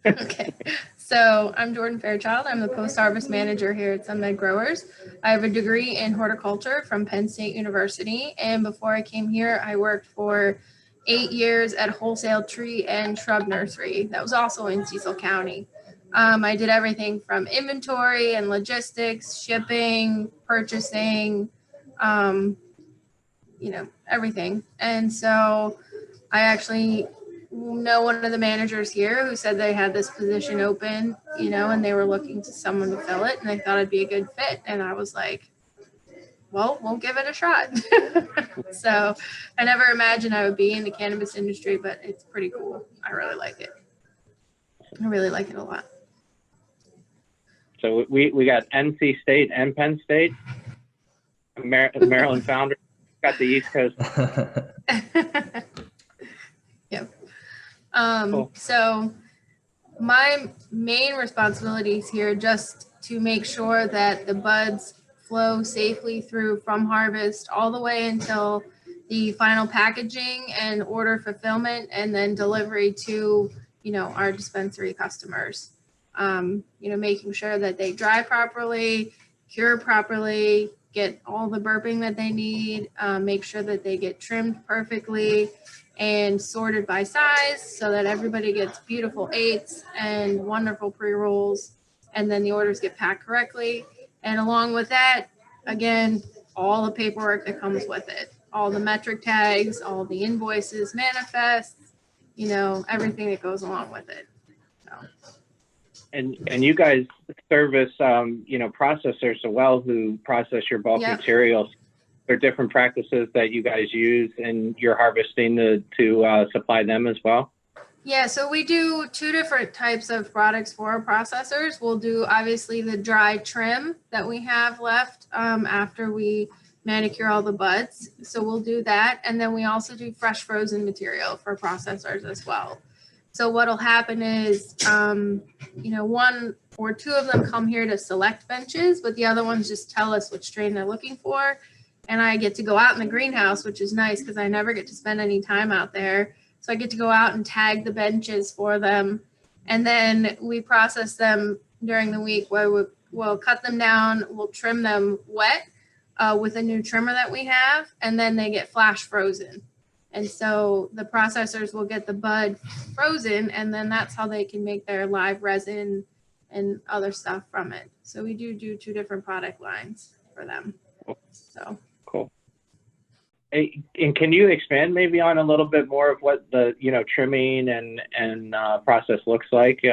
Okay, so I'm Jordan Fairchild. I'm the post-harvest manager here at SunMed Growers. I have a degree in horticulture from Penn State University, and before I came here, I worked for 8 years at Wholesale Tree and Shrub Nursery. That was also in Cecil County. I did everything from inventory and logistics, shipping, purchasing, everything. And so I actually know one of the managers here who said they had this position open, and they were looking to someone to fill it, and I thought it'd be a good fit. And I was like, well, we'll give it a shot. So I never imagined I would be in the cannabis industry, but it's pretty cool. I really like it. I really like it a lot. So we got NC State and Penn State, Maryland founder, got the East Coast. Yep. Cool. So my main responsibilities here just to make sure that the buds flow safely through from harvest all the way until the final packaging and order fulfillment, and then delivery to, our dispensary customers. Making sure that they dry properly, cure properly, get all the burping that they need, make sure that they get trimmed perfectly and sorted by size so that everybody gets beautiful 8s and wonderful pre-rolls, and then the orders get packed correctly. And along with that, again, all the paperwork that comes with it, all the metric tags, all the invoices, manifests, everything that goes along with it. So. And you guys service, processors as well who process your bulk materials. There are different practices that you guys use in your harvesting to supply them as well? Yeah, so we do 2 different types of products for our processors. We'll do obviously the dry trim that we have left after we manicure all the buds. So we'll do that. And then we also do fresh frozen material for processors as well. So what'll happen is, 1 or 2 of them come here to select benches, but the other ones just tell us which strain they're looking for. And I get to go out in the greenhouse, which is nice because I never get to spend any time out there. So I get to go out and tag the benches for them. And then we process them during the week where we'll cut them down, we'll trim them wet with a new trimmer that we have, and then they get flash frozen. And so the processors will get the bud frozen, and then that's how they can make their live resin and other stuff from it. So we do 2 different product lines for them. So cool. Hey, and can you expand maybe on a little bit more of what the trimming and process looks like? We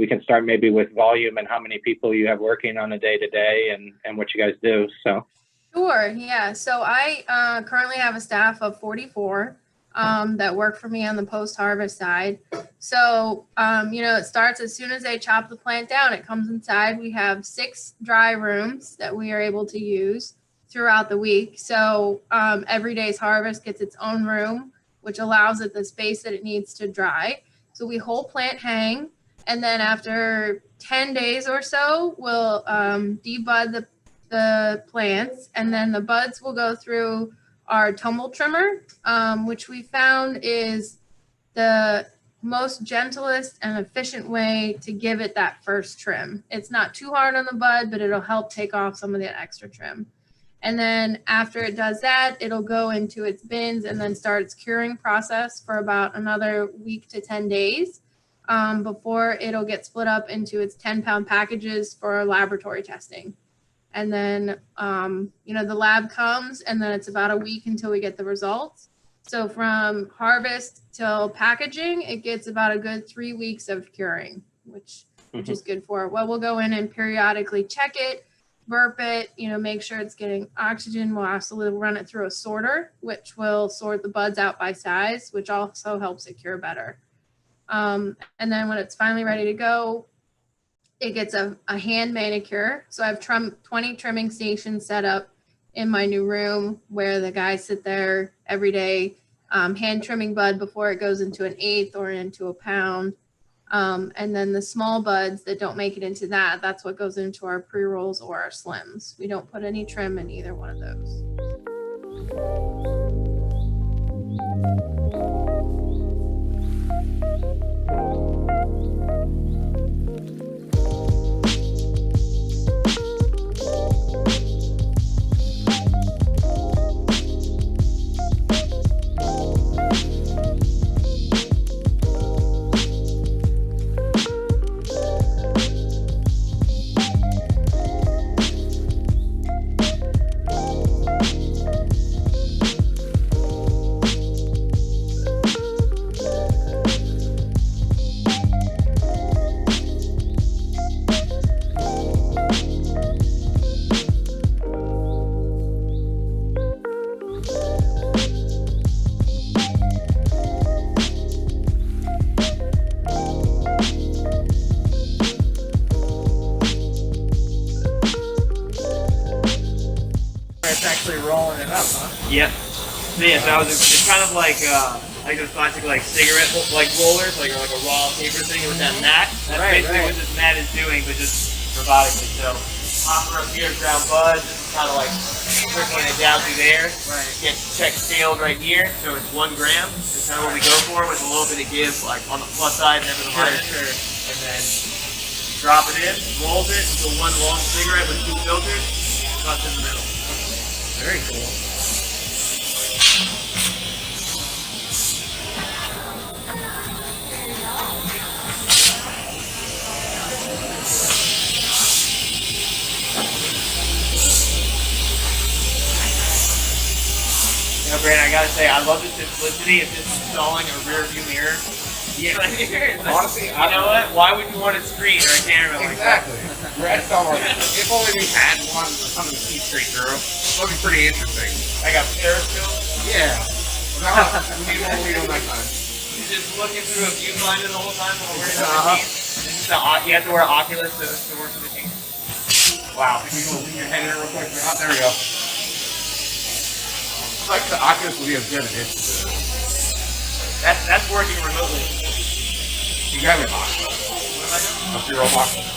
can start maybe with volume and how many people you have working on a day-to-day and what you guys do. So. Sure. Yeah. So I currently have a staff of 44 that work for me on the post-harvest side. So, it starts as soon as they chop the plant down. It comes inside. We have 6 dry rooms that we are able to use throughout the week. So every day's harvest gets its own room, which allows it the space that it needs to dry. So we whole plant hang. And then after 10 days or so, we'll debud the plants, and then the buds will go through our tumble trimmer, which we found is the most gentlest and efficient way to give it that first trim. It's not too hard on the bud, but it'll help take off some of that extra trim. And then after it does that, it'll go into its bins and then start its curing process for about another week to 10 days before it'll get split up into its 10-pound packages for laboratory testing. And then, the lab comes, and then it's about a week until we get the results. So from harvest till packaging, it gets about a good 3 weeks of curing, which is good for it. Well, we'll go in and periodically check it, burp it, make sure it's getting oxygen. We'll also run it through a sorter, which will sort the buds out by size, which also helps it cure better. And then when it's finally ready to go, it gets a hand manicure. So I have 20 trimming stations set up in my new room where the guys sit there every day, hand trimming bud before it goes into an 1/8 or into a pound. And then the small buds that don't make it into that's what goes into our pre-rolls or our slims. We don't put any trim in either one of those. actually rolling it up, huh? Yep. So yeah, so it's kind of like those classic like cigarette like rollers, like or like a raw paper thing with that mat. That's basically what this mat is doing, but just robotically. So hopper up here, ground bud, just kind of like trickling it down through there. Right. Get check scaled right here, so it's 1 gram. It's kind of what we go for, with a little bit of give, like on the plus side, never the minus. And then drop it in, rolls it into one long cigarette with 2 filters, cuts in the middle. Very cool. You know, Brandon, I gotta say, I love the simplicity of just installing a rear view mirror. Yeah. Honestly, you know what? Why would you want a screen or a camera like that? Exactly. Red Summer. If only we had one to come and see straight through, it would be pretty interesting. I got periscope. Yeah. No, we need one lead on that time. You're just looking through a viewfinder the whole time while we're in the machine. You have to wear Oculus to work the machine. Wow. Can you go lean your head in real quick? Oh, there we go. It's like the Oculus will be as good as it is. That's working remotely. You got it, Oculus. That's your own Oculus.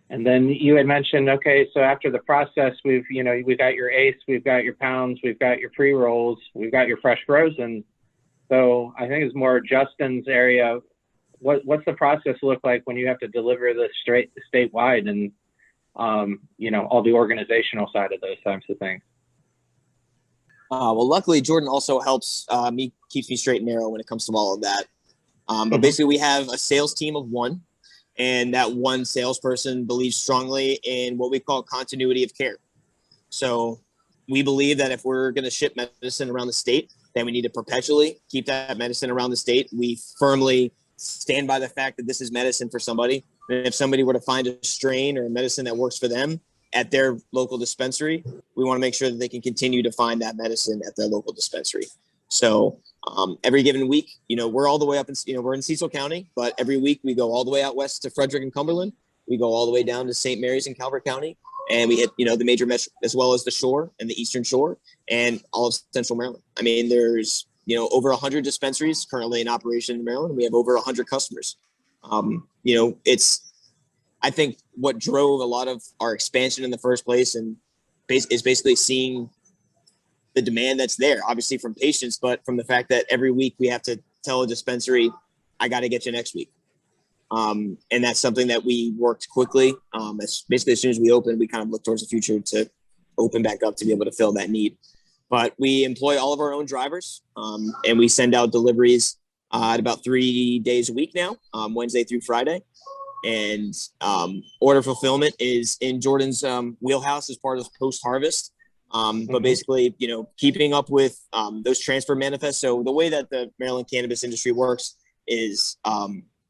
And then you had mentioned, okay, so after the process, we've got your ACE, we've got your pounds, we've got your pre-rolls, we've got your fresh frozen. So I think it's more Justin's area. What's the process look like when you have to deliver this statewide and, all the organizational side of those types of things? Well, luckily, Jordan also helps keeps me straight and narrow when it comes to all of that. But basically, we have a sales team of 1. And that one salesperson believes strongly in what we call continuity of care. So we believe that if we're going to ship medicine around the state, then we need to perpetually keep that medicine around the state. We firmly stand by the fact that this is medicine for somebody. And if somebody were to find a strain or a medicine that works for them at their local dispensary, we want to make sure that they can continue to find that medicine at their local dispensary. So every given week, we're all the way up in, we're in Cecil County, but every week we go all the way out west to Frederick and Cumberland. We go all the way down to St. Mary's and Calvert County, and we hit, the major metro as well as the shore and the Eastern Shore and all of Central Maryland. I mean, there's, over 100 dispensaries currently in operation in Maryland. We have over 100 customers. I think what drove a lot of our expansion in the first place is basically seeing the demand that's there, obviously from patients, but from the fact that every week we have to tell a dispensary, I got to get you next week. And that's something that we worked quickly. Basically, as soon as we opened, we kind of looked towards the future to open back up to be able to fill that need. But we employ all of our own drivers, and we send out deliveries at about 3 days a week now, Wednesday through Friday. And order fulfillment is in Jordan's wheelhouse as part of post-harvest. But basically, keeping up with those transfer manifests. So the way that the Maryland cannabis industry works is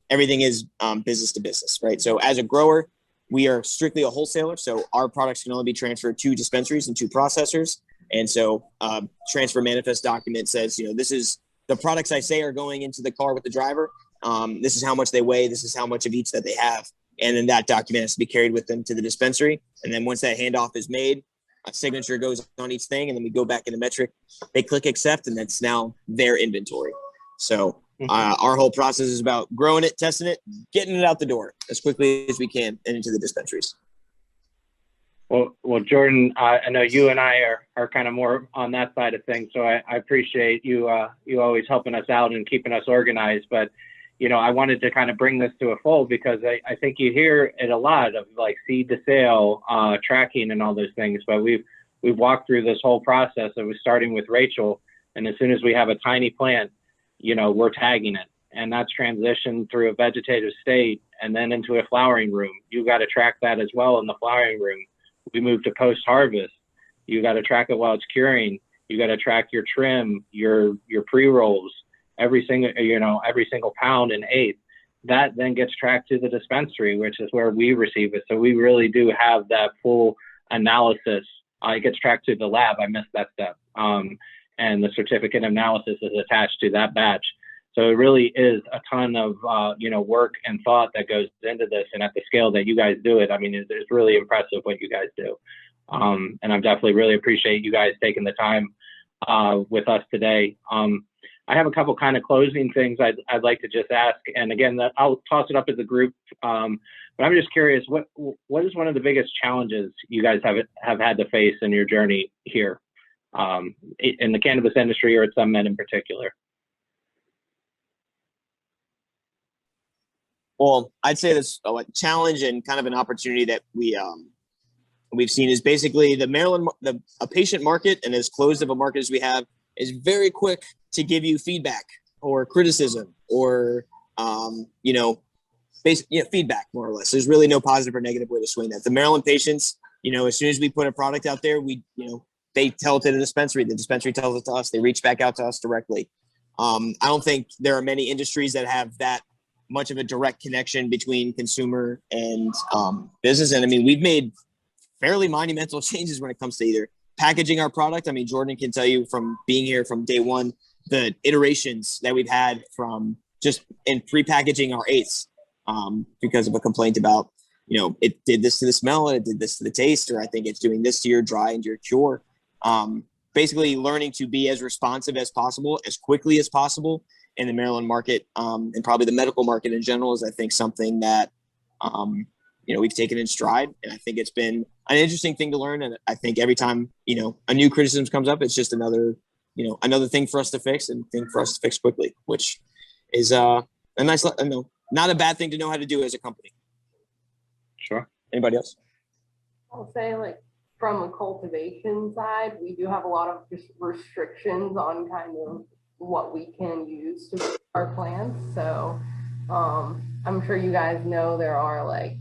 everything is business to business, right? So as a grower, we are strictly a wholesaler. So our products can only be transferred to dispensaries and to processors. And so transfer manifest document says, this is the products I say are going into the car with the driver. This is how much they weigh. This is how much of each that they have. And then that document has to be carried with them to the dispensary. And then once that handoff is made, a signature goes on each thing, and then we go back into metric. They click accept, and that's now their inventory. So our whole process is about growing it, testing it, getting it out the door as quickly as we can and into the dispensaries. Well, Jordan, I know you and I are kind of more on that side of things, so I appreciate you always helping us out and keeping us organized. But I wanted to kind of bring this to a fold because I think you hear it a lot of like seed to sale, tracking and all those things. But we've walked through this whole process. It was starting with Rachel. And as soon as we have a tiny plant, we're tagging it. And that's transitioned through a vegetative state. and then into a flowering room. You got to track that as well in the flowering room. We move to post-harvest. You got to track it while it's curing. You got to track your trim, your pre-rolls, every single pound and eighth. That then gets tracked to the dispensary, which is where we receive it. So we really do have that full analysis. It gets tracked to the lab. I missed that step. And the certificate analysis is attached to that batch. So it really is a ton of, work and thought that goes into this. And at the scale that you guys do it, I mean, it's really impressive what you guys do. And I definitely really appreciate you guys taking the time with us today. I have a couple kind of closing things I'd like to just ask. And again, I'll toss it up as a group. But I'm just curious, what is one of the biggest challenges you guys have had to face in your journey here in the cannabis industry or at SunMed in particular? Well, I'd say this challenge and kind of an opportunity that we've seen is basically the Maryland, a patient market, and as closed of a market as we have, is very quick to give you feedback or criticism or feedback, more or less. There's really no positive or negative way to swing that. The Maryland patients, as soon as we put a product out there, they tell it to the dispensary tells it to us, they reach back out to us directly. I don't think there are many industries that have that much of a direct connection between consumer and business. And I mean, we've made fairly monumental changes when it comes to either packaging our product. I mean, Jordan can tell you from being here from day one, the iterations that we've had from just in pre-packaging our eighths because of a complaint about, it did this to the smell and it did this to the taste, or I think it's doing this to your dry and your cure. Basically learning to be as responsive as possible, as quickly as possible in the Maryland market, and probably the medical market in general is, I think, something that, we've taken in stride. And I think it's been an interesting thing to learn. And I think every time, a new criticism comes up, it's just another thing for us to fix and thing for us to fix quickly, which is a nice, not a bad thing to know how to do as a company. Sure. Anybody else? I'll say, from a cultivation side, we do have a lot of just restrictions on kind of what we can use to grow our plants. So I'm sure you guys know there are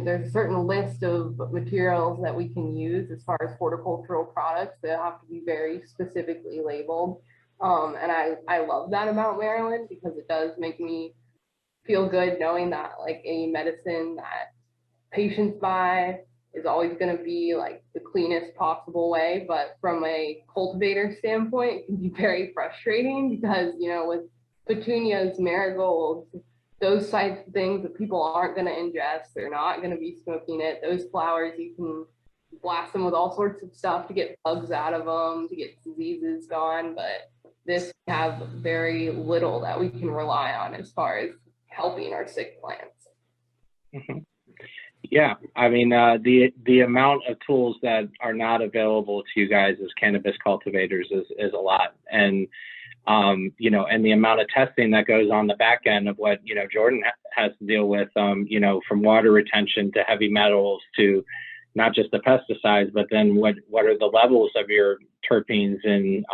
there's a certain list of materials that we can use as far as horticultural products. They have to be very specifically labeled. And I love that about Maryland because it does make me feel good knowing that any medicine that patients buy is always going to be the cleanest possible way. But from a cultivator standpoint, it can be very frustrating because, with petunias, marigolds, those types of things that people aren't going to ingest, they're not going to be smoking it. Those flowers, you can blast them with all sorts of stuff to get bugs out of them, to get diseases gone. But this have very little that we can rely on as far as helping our sick plants. Mm-hmm. Yeah, I mean, the amount of tools that are not available to you guys as cannabis cultivators is a lot. And, and the amount of testing that goes on the back end of what, Jordan has to deal with, from water retention to heavy metals to not just the pesticides, but then what are the levels of your terpenes and,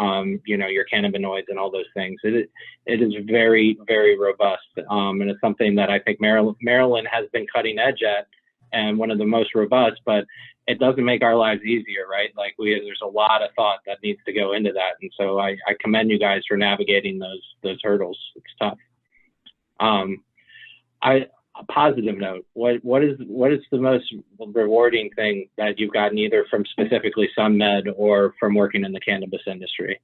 your cannabinoids and all those things. It is very, very robust. And it's something that I think Maryland has been cutting edge at, and one of the most robust, but it doesn't make our lives easier, right? There's a lot of thought that needs to go into that. And so I commend you guys for navigating those hurdles. It's tough. A positive note, what is the most rewarding thing that you've gotten either from specifically SunMed or from working in the cannabis industry?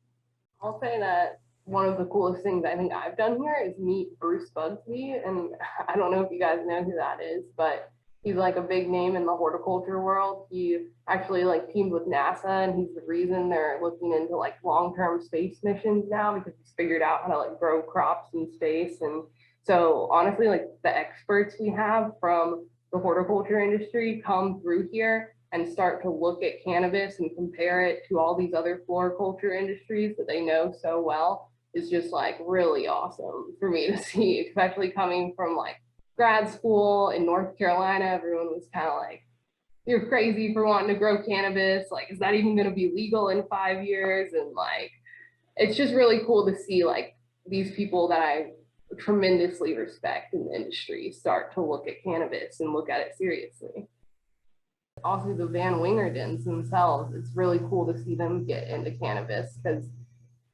I'll say that one of the coolest things I think I've done here is meet Bruce Bugsby. And I don't know if you guys know who that is, but he's a big name in the horticulture world. He actually teamed with NASA, and he's the reason they're looking into long-term space missions now, because he's figured out how to grow crops in space. And so honestly, the experts we have from the horticulture industry come through here and start to look at cannabis and compare it to all these other floriculture industries that they know so well is just really awesome for me to see, especially coming from grad school in North Carolina. Everyone was kind of you're crazy for wanting to grow cannabis. Is that even going to be legal in 5 years? And it's just really cool to see these people that I tremendously respect in the industry start to look at cannabis and look at it seriously. Also, the Van Wingerdens themselves, it's really cool to see them get into cannabis, because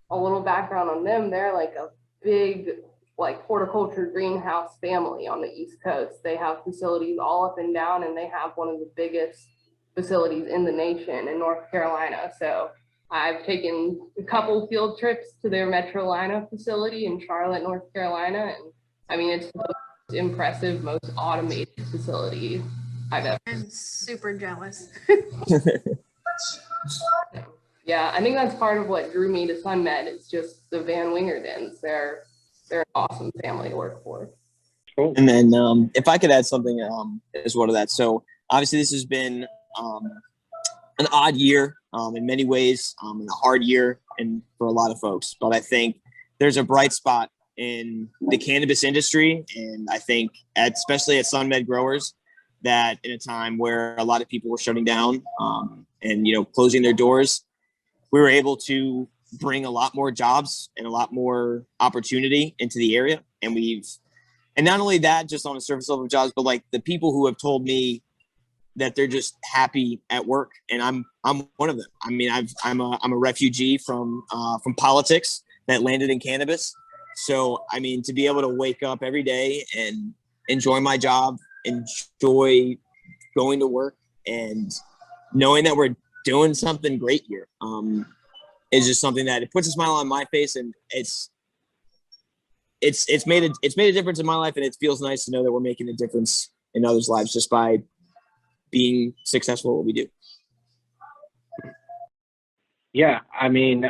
a little background on them, they're like a big like horticulture greenhouse family on the East Coast. They have facilities all up and down, and they have one of the biggest facilities in the nation in North Carolina. So I've taken a couple field trips to their Metrolina facility in Charlotte, North Carolina. And I mean, it's the most impressive, most automated facility I've ever. I'm super jealous. Yeah, I think that's part of what drew me to SunMed. It's just the Van Wingerdens. They're an awesome family to work for. Cool. And then if I could add something as well to that. So obviously this has been an odd year in many ways, and a hard year and for a lot of folks. But I think there's a bright spot in the cannabis industry. And I think especially at SunMed Growers, that in a time where a lot of people were shutting down and, you know, closing their doors, we were able to bring a lot more jobs and a lot more opportunity into the area. And not only that, just on a surface level of jobs, but like the people who have told me that they're just happy at work. And I'm one of them. I mean, I'm a refugee from politics that landed in cannabis. So, I mean, to be able to wake up every day and enjoy my job, enjoy going to work, and knowing that we're doing something great here is just something that it puts a smile on my face, and it's made a difference in my life, and it feels nice to know that we're making a difference in others' lives just by being successful at what we do. Yeah, I mean,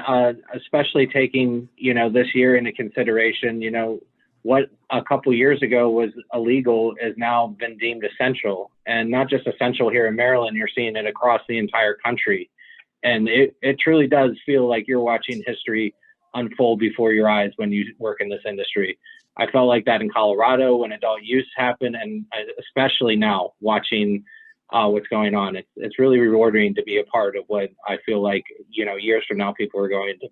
especially taking, you know, this year into consideration, you know, what a couple years ago was illegal has now been deemed essential, and not just essential here in Maryland, you're seeing it across the entire country. And it truly does feel like you're watching history unfold before your eyes when you work in this industry. I felt like that in Colorado when adult use happened, and especially now watching what's going on. It's really rewarding to be a part of what I feel like, you know, years from now, people are going to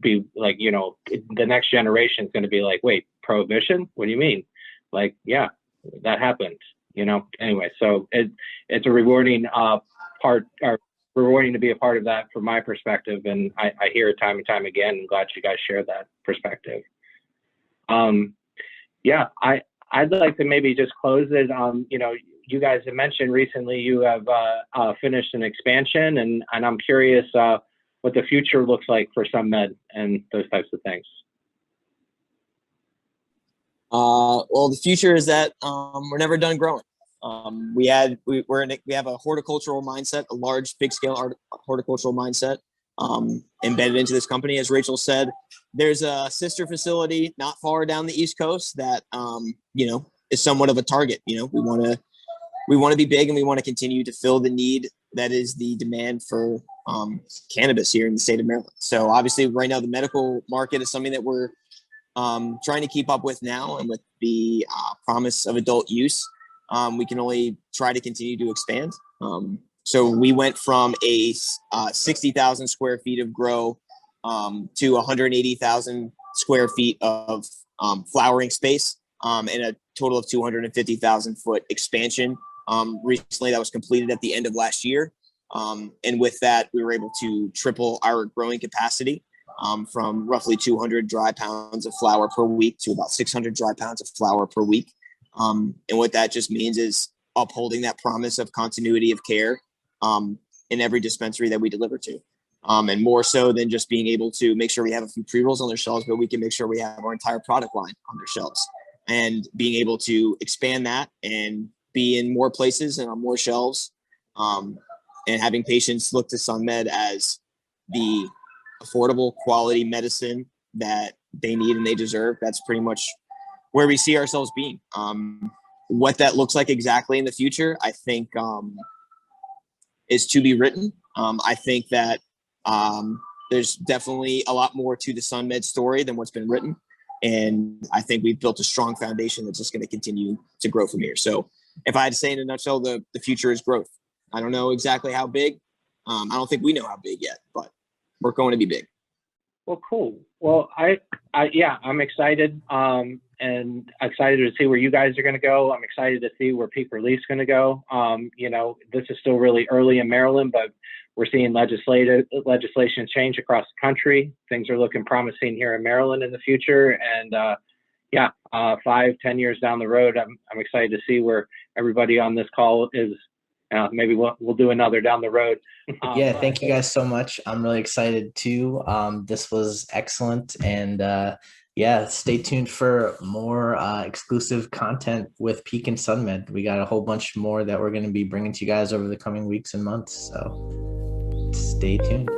be like, you know, the next generation is going to be like, wait, prohibition? What do you mean? Like, yeah, that happened, you know? Anyway, so it's a rewarding part, or rewarding to be a part of that from my perspective. And I hear it time and time again. I'm glad you guys share that perspective. Yeah, I'd like to maybe just close it. You know, you guys have mentioned recently you have finished an expansion, and I'm curious what the future looks like for SunMed and those types of things. Well, the future is that we're never done growing. We have a horticultural mindset, a large, big scale horticultural mindset embedded into this company. As Rachel said, there's a sister facility not far down the East Coast that you know, is somewhat of a target. You know, we want to be big, and we want to continue to fill the need that is the demand for cannabis here in the state of Maryland. So obviously right now the medical market is something that we're trying to keep up with now, and with the promise of adult use, we can only try to continue to expand. So we went from a 60,000 square feet of grow to 180,000 square feet of flowering space, and a total of 250,000 foot expansion. Recently that was completed at the end of last year. And with that, we were able to triple our growing capacity from roughly 200 dry pounds of flower per week to about 600 dry pounds of flower per week. And what that just means is upholding that promise of continuity of care in every dispensary that we deliver to. And more so than just being able to make sure we have a few pre-rolls on their shelves, but we can make sure we have our entire product line on their shelves. And being able to expand that and be in more places and on more shelves, and having patients look to SunMed as the affordable quality medicine that they need and they deserve. That's pretty much where we see ourselves being. What that looks like exactly in the future, I think is to be written. I think that there's definitely a lot more to the SunMed story than what's been written. And I think we've built a strong foundation that's just going to continue to grow from here. So if I had to say in a nutshell, the future is growth. I don't know exactly how big. I don't think we know how big yet, but we're going to be big. Well, cool. Well, yeah, I'm excited and excited to see where you guys are going to go. I'm excited to see where Peake ReLeaf's going to go. You know, this is still really early in Maryland, but we're seeing legislation change across the country. Things are looking promising here in Maryland in the future. And 5-10 years down the road, I'm excited to see where everybody on this call is. Maybe we'll do another down the road. Yeah, thank you guys so much. I'm really excited too. This was excellent. And yeah, stay tuned for more exclusive content with Peake and SunMed. We got a whole bunch more that we're going to be bringing to you guys over the coming weeks and months. So stay tuned.